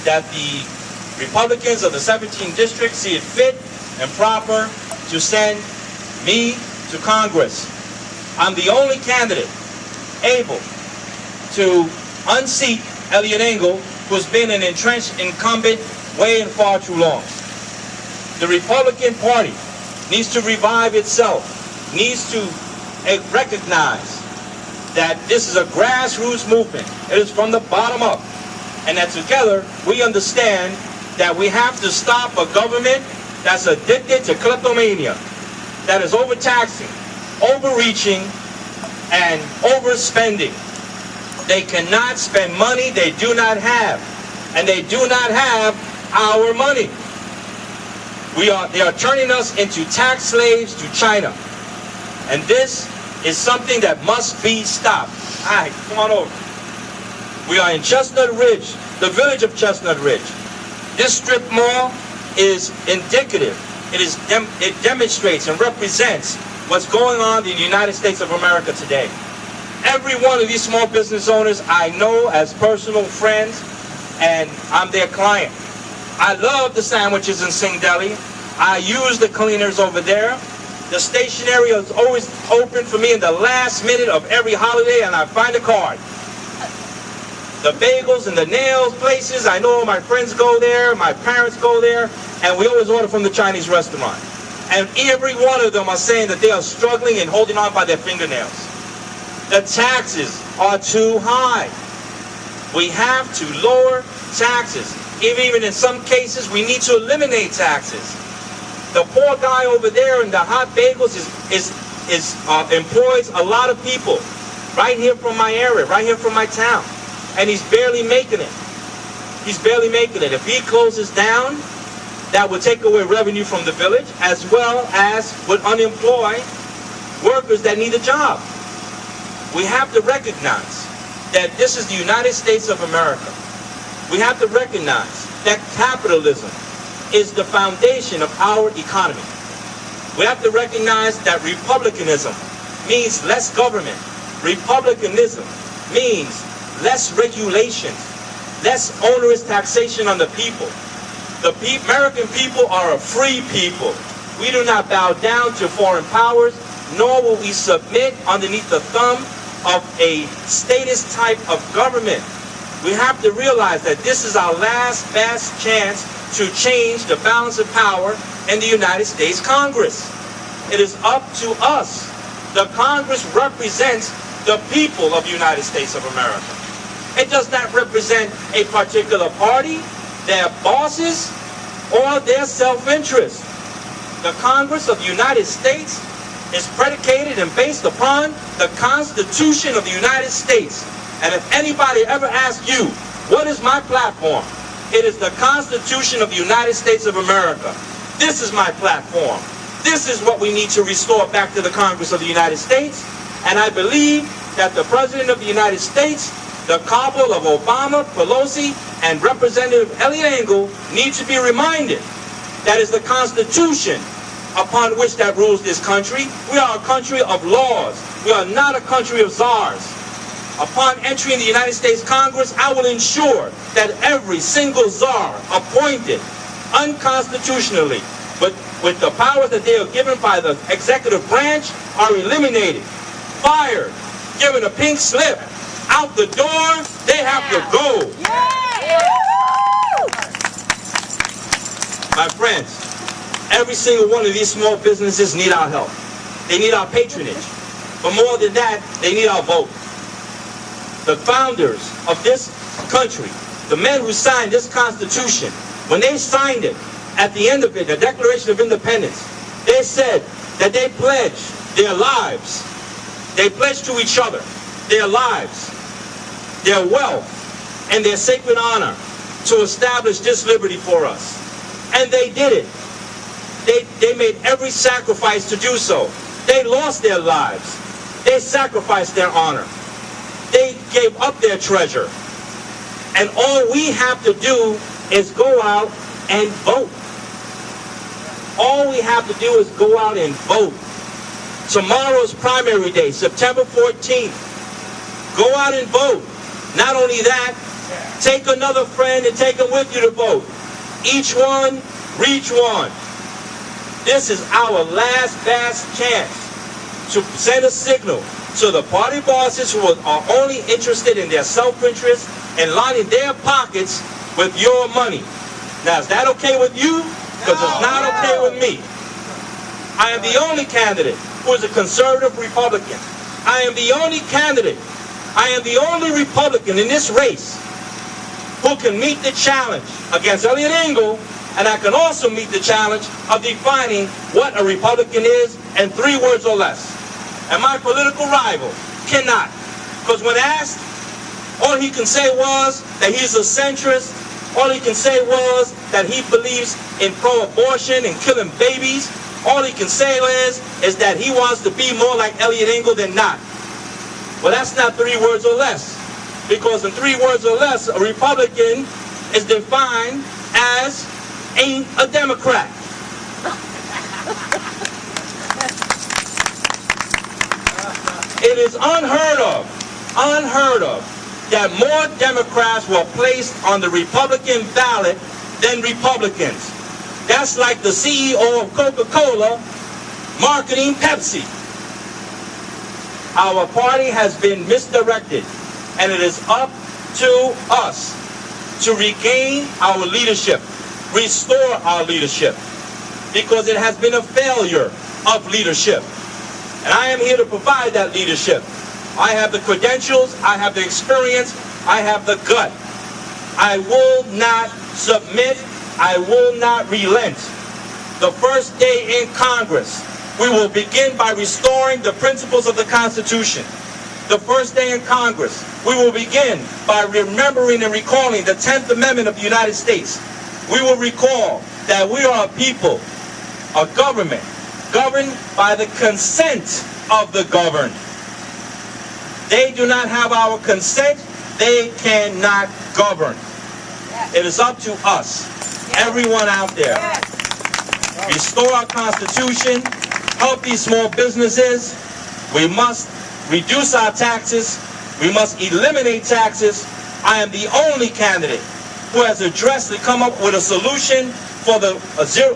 that the Republicans of the 17th District see it fit and proper to send me to Congress. I'm the only candidate able to unseat Eliot Engel, who's been an entrenched incumbent way and far too long. The Republican Party needs to revive itself, needs to recognize that this is a grassroots movement. It is from the bottom up. And that together we understand that we have to stop a government that's addicted to kleptomania, that is overtaxing, overreaching, and overspending. They cannot spend money they do not have, and they do not have our money. They are turning us into tax slaves to China, and this is something that must be stopped. All right, come on over. We are in Chestnut Ridge, the village of Chestnut Ridge. This strip mall is indicative. It demonstrates and represents what's going on in the United States of America today. Every one of these small business owners I know as personal friends, and I'm their client. I love the sandwiches in Sing Deli. I use the cleaners over there. The stationery is always open for me in the last minute of every holiday, and I find a card. The bagels and the nails places, I know my friends go there, my parents go there, and we always order from the Chinese restaurant. And every one of them are saying that they are struggling and holding on by their fingernails. The taxes are too high. We have to lower taxes. Even in some cases, we need to eliminate taxes. The poor guy over there in the hot bagels employs a lot of people right here from my area, right here from my town. And he's barely making it. He's barely making it. If he closes down, that would take away revenue from the village, as well as would unemploy workers that need a job. We have to recognize that this is the United States of America. We have to recognize that capitalism is the foundation of our economy. We have to recognize that republicanism means less government. Republicanism means less regulations, less onerous taxation on the people. The American people are a free people. We do not bow down to foreign powers, nor will we submit underneath the thumb of a statist type of government. We have to realize that this is our last best chance to change the balance of power in the United States Congress. It is up to us. The Congress represents the people of the United States of America. It does not represent a particular party, their bosses, or their self-interest. The Congress of the United States is predicated and based upon the Constitution of the United States. And if anybody ever asks you, what is my platform? It is the Constitution of the United States of America. This is my platform. This is what we need to restore back to the Congress of the United States. And I believe that the President of the United States, the couple of Obama, Pelosi, and Representative Eliot Engel need to be reminded that is the Constitution upon which that rules this country. We are a country of laws. We are not a country of czars. Upon entering the United States Congress, I will ensure that every single czar appointed unconstitutionally, but with the powers that they are given by the executive branch, are eliminated, fired, given a pink slip. Out the door, they have to go. My friends, every single one of these small businesses need our help. They need our patronage. But more than that, they need our vote. The founders of this country, the men who signed this Constitution, when they signed it, at the end of it, the Declaration of Independence, they said that they pledged their lives. They pledged to each other their lives, their wealth, and their sacred honor to establish this liberty for us. And they did it. They made every sacrifice to do so. They lost their lives. They sacrificed their honor. They gave up their treasure. And all we have to do is go out and vote. All we have to do is go out and vote. Tomorrow's primary day, September 14th. Go out and vote. Not only that, Take another friend and take them with you to vote. Each one, reach one. This is our last vast chance to send a signal to the party bosses who are only interested in their self-interest and lining their pockets with your money. Now, is that okay with you? Because it's not okay with me. I am the only candidate who is a conservative Republican. I am the only candidate, I am the only Republican in this race who can meet the challenge against Eliot Engel, and I can also meet the challenge of defining what a Republican is in 3 words or less. And my political rival cannot. Because when asked, all he can say was that he's a centrist. All he can say was that he believes in pro-abortion and killing babies. All he can say is that he wants to be more like Eliot Engel than not. Well, that's not 3 words or less. Because in 3 words or less, a Republican is defined as ain't a Democrat. It is unheard of, that more Democrats were placed on the Republican ballot than Republicans. That's like the CEO of Coca-Cola marketing Pepsi. Our party has been misdirected, and it is up to us to regain our leadership, restore our leadership, because it has been a failure of leadership. And I am here to provide that leadership. I have the credentials, I have the experience, I have the gut. I will not submit, I will not relent. The first day in Congress, we will begin by restoring the principles of the Constitution. The first day in Congress, we will begin by remembering and recalling the 10th Amendment of the United States. We will recall that we are a people, a government, governed by the consent of the governed. They do not have our consent, they cannot govern. It is up to us, everyone out there. Restore our Constitution, help these small businesses. We must reduce our taxes. We must eliminate taxes. I am the only candidate who has addressed and come up with a solution for the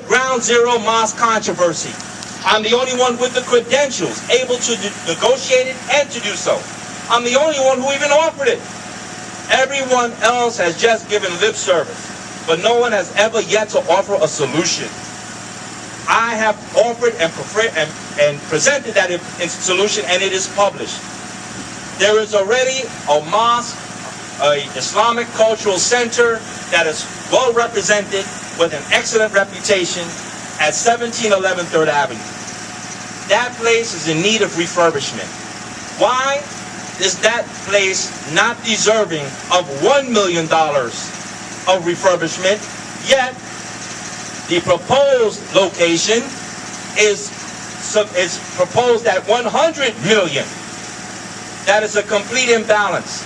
ground zero mosque controversy. I'm the only one with the credentials able to negotiate it and to do so. I'm the only one who even offered it. Everyone else has just given lip service, but no one has ever yet to offer a solution. I have offered and presented that solution, and it is published. There is already a mosque, an Islamic cultural center that is well represented with an excellent reputation at 1711 3rd Avenue. That place is in need of refurbishment. Why is that place not deserving of $1 million of refurbishment, yet the proposed location is proposed at $100 million? That is a complete imbalance.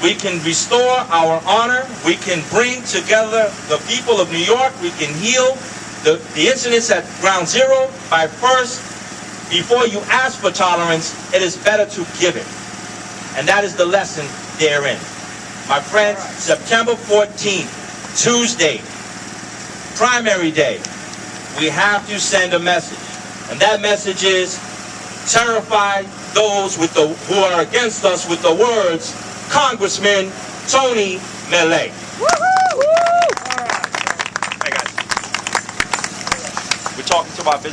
We can restore our honor. We can bring together the people of New York. We can heal the incidents at ground zero by first, before you ask for tolerance, it is better to give it. And that is the lesson therein. My friends, September 14th, Tuesday, primary day, we have to send a message. And that message is, terrify those who are against us with the words, Congressman Tony Mele. Hey guys, we're talking to our business.